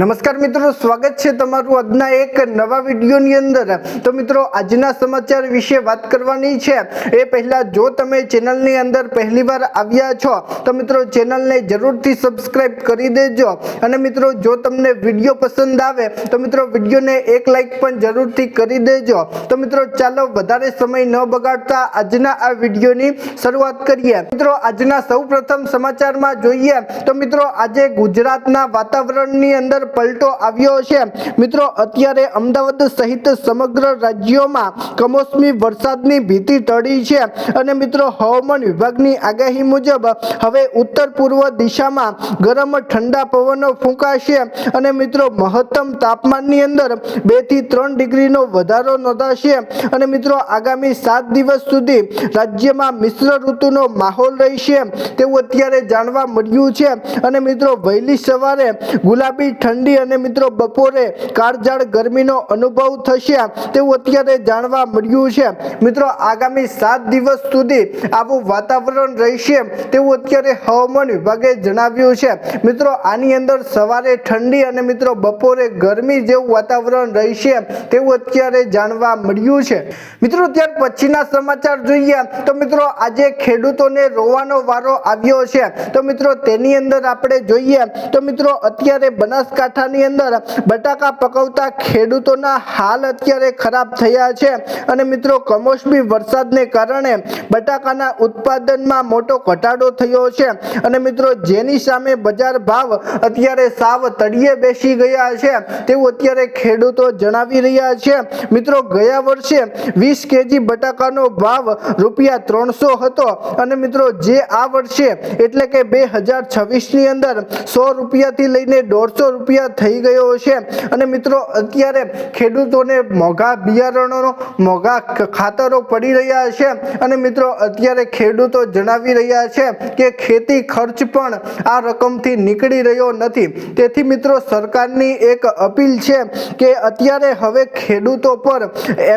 नमस्कार मित्रों, स्वागत है तमारू આજના એક નવા વિડિયોની અંદર। તો મિત્રો આજના સમાચાર વિશે વાત કરવાની છે એ પહેલા જો તમે ચેનલની અંદર પહેલીવાર આવ્યા છો તો મિત્રો ચેનલને જરૂરથી સબસ્ક્રાઇબ કરી દેજો અને મિત્રો જો તમને વિડિયો પસંદ આવે તો મિત્રો વિડિયોને એક લાઈક પણ જરૂરથી કરી દેજો। તો મિત્રો ચાલો વધારે સમય ન બગાડતા આજના આ વિડિયોની શરૂઆત કરીએ। મિત્રો આજના સૌપ્રથમ સમાચારમાં જોઈએ તો મિત્રો આજે ગુજરાતના વાતાવરણની અંદર પલટો આવ્યો છે। મિત્રો અત્યારે અમદાવાદ સહિત સમગ્ર રાજ્યોમાં કમોસમી વરસાદની ભીતિ ટળી છે અને મિત્રો હવામાન વિભાગની આગાહી મુજબ હવે ઉત્તર પૂર્વ દિશામાં ગરમ ઠંડા પવનો ફૂંકાશે અને મિત્રો મહત્તમ તાપમાનની અંદર 2 થી 3 ડિગ્રીનો વધારો નોંધાશે અને મિત્રો આગામી 7 દિવસ સુધી રાજ્યમાં મિશ્ર ઋતુનો માહોલ રહેશે તેવું અત્યારે જાણવા મળ્યું છે અને મિત્રો વહેલી સવારે ગુલાબી ઠંડી અને મિત્રો બપોરે કાળઝાળ ગરમીનો અનુભવ થશે તેવું અત્યારે જાણવા મળ્યું છે। મિત્રો આગામી 7 દિવસ સુધી આવું વાતાવરણ રહેશે તેવું અત્યારે હવામાન વિભાગે જણાવ્યું છે। મિત્રો આની અંદર સવારે ઠંડી અને મિત્રો બપોરે ગરમી જેવું વાતાવરણ રહેશે તેવું અત્યારે જાણવા મળ્યું છે। મિત્રો ત્યાર પછીના સમાચાર જોઈએ તો મિત્રો આજે ખેડૂતોને રોવાનો વારો આવ્યો છે। તો મિત્રો તેની અંદર આપણે જોઈએ તો મિત્રો અત્યારે બનાસકાંઠાની અંદર બટાકા પકવતા ખેડૂતોના હાલ અત્યારે ખરાબ થયા છે અને મિત્રો કમોસમી વરસાદને કારણે બટાકાના ઉત્પાદનમાં મોટો ઘટાડો થયો છે અને મિત્રો જેની સામે બજાર ભાવ અત્યારે સાવ તળિયે બેસી ગયા છે તેવું અત્યારે ખેડૂતો જણાવી રહ્યા છે। મિત્રો ગયા વર્ષે 20 કેજી બટાકાનો ભાવ ₹300 હતો અને મિત્રો જે આ વર્ષે એટલે કે 2026 ની અંદર ₹100 થી લઈને ₹150 થઈ ગયો છે અને મિત્રો અત્યારે ખેડૂતોને મોંઘા બિયારણો મોંઘા ખાતરો પડી રહ્યા છે અને મિત્રો અત્યારે ખેડૂતો જણાવી રહ્યા છે કે ખેતી ખર્ચ પણ આ રકમથી નીકળી રહ્યો નથી। તેથી મિત્રો સરકારની એક અપીલ છે કે અત્યારે હવે ખેડૂતો પર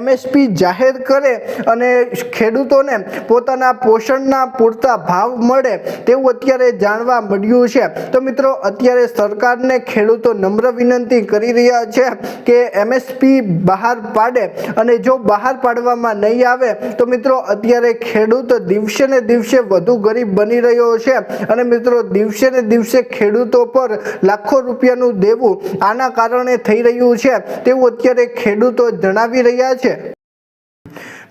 MSP જાહેર કરે અને ખેડૂતોને પોતાના પોષણના પૂરતા ભાવ મળે તેવું અત્યારે જાણવા મળ્યું છે। તો મિત્રો અત્યારે સરકારને ખેડૂતો નમ્ર વિનંતી કરી રહ્યા છે કે MSP બહાર પાડે અને જો બહાર પાડવામાં નહીં આવે તો મિત્રો અત્યારે ખેડૂત દિવસે ને દિવસે વધુ ગરીબ બની રહ્યો છે અને મિત્રો દિવસે ને દિવસે ખેડૂતો પર લાખો રૂપિયાનું દેવું આના કારણે થઈ રહ્યું છે તેવું અત્યારે ખેડૂતો જણાવી રહ્યા છે।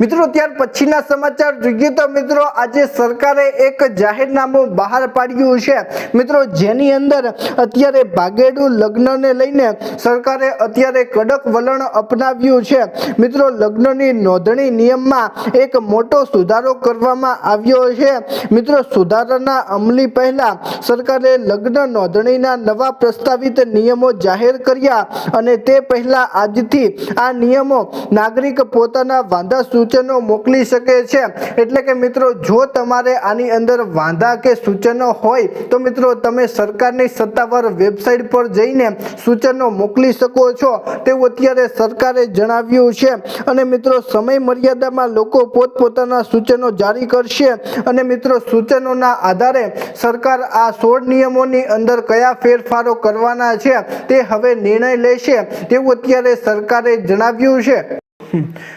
મિત્રો ત્યાર પછીના સમાચાર જોઈએ તો મિત્રો આજે સરકારે એક જાહેરનામું બહાર પાડ્યું છે મિત્રો જેની અંદર અત્યારે ભાગેડુ લગ્નને લઈને સરકારે અત્યારે કડક વલણ અપનાવ્યું છે। મિત્રો લગ્નની નોંધણી નિયમમાં એક મોટો સુધારો કરવામાં આવ્યો છે। મિત્રો સુધારાના અમલી પહેલા સરકારે લગ્ન નોંધણીના નવા પ્રસ્તાવિત નિયમો જાહેર કર્યા અને તે પહેલા આજથી આ નિયમો નાગરિક પોતાના વાંધા સૂચનો મોકલી શકે છે। એટલે કે મિત્રો જો તમારે આની અંદર વાંધા કે સૂચનો હોય તો મિત્રો તમે સરકારની સત્તાવાર વેબસાઇટ પર જઈને સૂચનો મોકલી શકો છો તેવું અત્યારે સરકારે જણાવ્યું છે અને મિત્રો સમય મર્યાદામાં લોકો પોતપોતાના સૂચનો જારી કરશે અને મિત્રો સૂચનોના આધારે સરકાર આ 16 નિયમોની અંદર કયા ફેરફારો કરવાના છે તે હવે નિર્ણય લેશે તેવું અત્યારે સરકારે જણાવ્યું છે।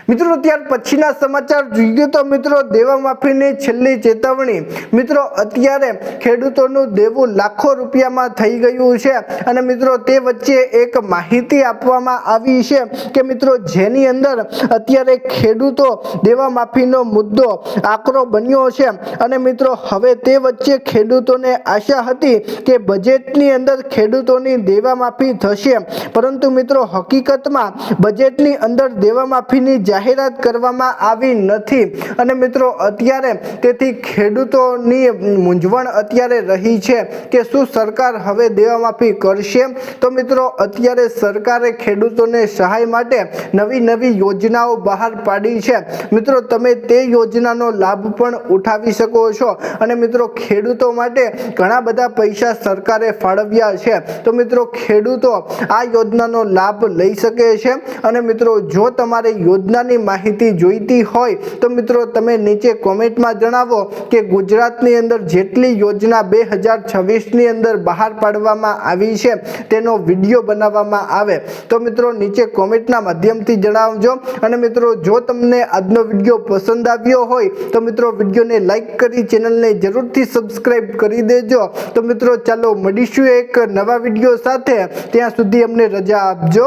મિત્રો ત્યાર પછીના સમાચાર જોઈએ તો મિત્રો દેવા માફીની છેલ્લી ચેતવણી। મિત્રો અત્યારે ખેડૂતોનું દેવું લાખો રૂપિયામાં થઈ ગયું છે અને મિત્રો તે વચ્ચે એક માહિતી આપવામાં આવી છે કે મિત્રો જેની અંદર અત્યારે ખેડૂતો દેવા માફીનો મુદ્દો આકરો બન્યો છે અને મિત્રો હવે તે વચ્ચે ખેડૂતોને આશા હતી કે બજેટની અંદર ખેડૂતોની દેવા માફી થશે પરંતુ મિત્રો હકીકતમાં બજેટની અંદર દેવા માફીની જાહેરાત કરવામાં આવી નથી અને મિત્રો અત્યારે તેથી ખેડૂતોની મૂંઝવણ અત્યારે રહી છે કે શું સરકાર હવે દેવા માફી કરશે। તો મિત્રો અત્યારે સરકારે ખેડૂતોને સહાય માટે નવી યોજનાઓ બહાર પાડી છે। મિત્રો તમે તે યોજનાનો લાભ પણ ઉઠાવી શકો છો અને મિત્રો ખેડૂતો માટે ઘણા બધા પૈસા સરકારે ફાળવ્યા છે તો મિત્રો ખેડૂતો આ યોજનાનો લાભ લઈ શકે છે અને મિત્રો જો તમારે તમારે યોજનાની માહિતી જોઈતી હોય તો મિત્રો તમે નીચે કોમેન્ટમાં જણાવો કે ગુજરાતની અંદર જેટલી યોજના 2026ની અંદર બહાર પાડવામાં આવી છે તેનો વિડીયો બનાવવામાં આવે તો મિત્રો નીચે કોમેન્ટના માધ્યમથી જણાવજો. અને મિત્રો જો તમને આજનો વિડીયો પસંદ આવ્યો હોય તો મિત્રો વિડીયોને લાઈક કરી ચેનલને જરૂરથી સબસ્ક્રાઇબ કરી દેજો. તો મિત્રો ચાલો મળીશું એક નવા વિડીયો સાથે. ત્યાં સુધી અમને રજા આપજો.